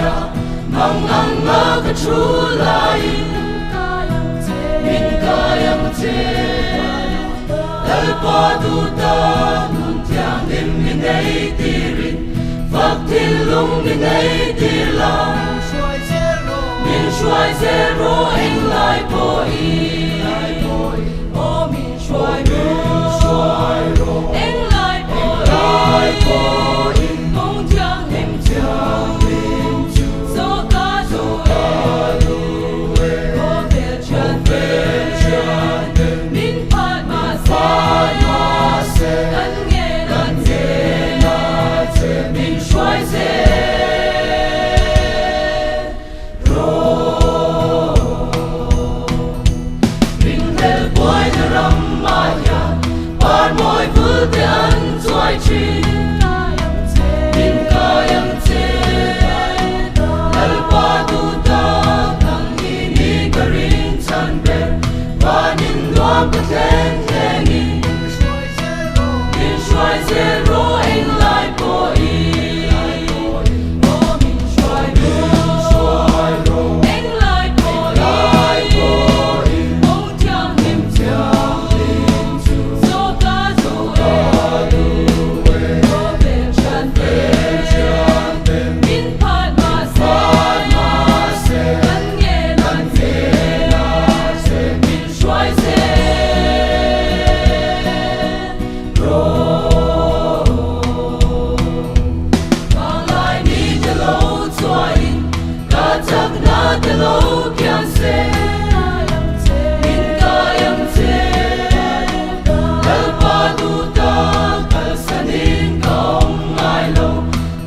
ya mang ang makatulay min kayang te dalpaduta nun tiang lim minay tirin phật thiên lung minay tirlang min shuai zero anh lại po y ô min shuai ro anh lại po y mong tiang lim so ca so ô về chân min pat ma se anh nghe na te min shuai mọi vui để ăn xoay chi min kayang te dal pa tu ta thang ini garing chan be và nin loam ka ten tengi min shuai zero anh lại po y ô min shuai ro anh lại po y mong tiang lim the low can say min kayang te dal pa tu ta kal sanin kong ai lo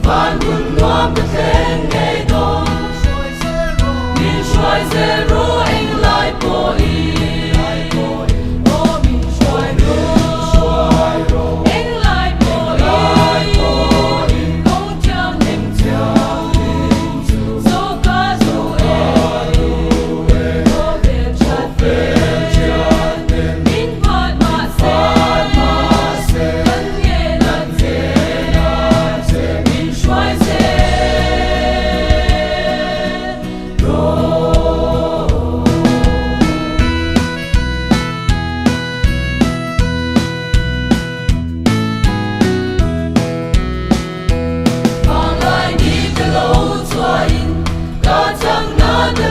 van hun nuam the ten ngay dong min shuai zero anh lại po y ô min shuai ro anh lại po y không chẳng em so ca so Hãy subscribe cho kênh Ghiền Mì Gõ để không bỏ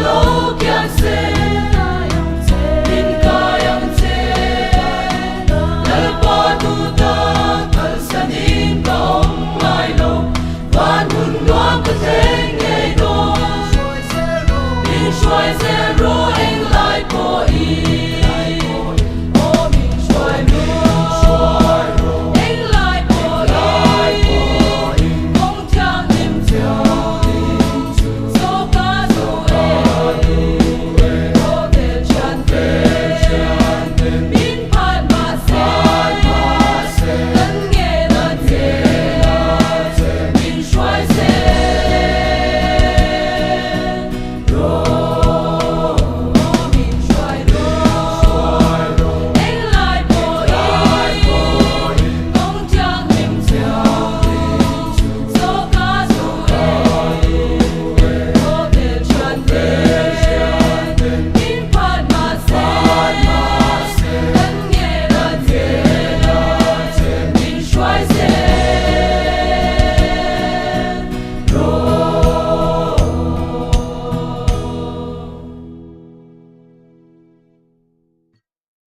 lỡ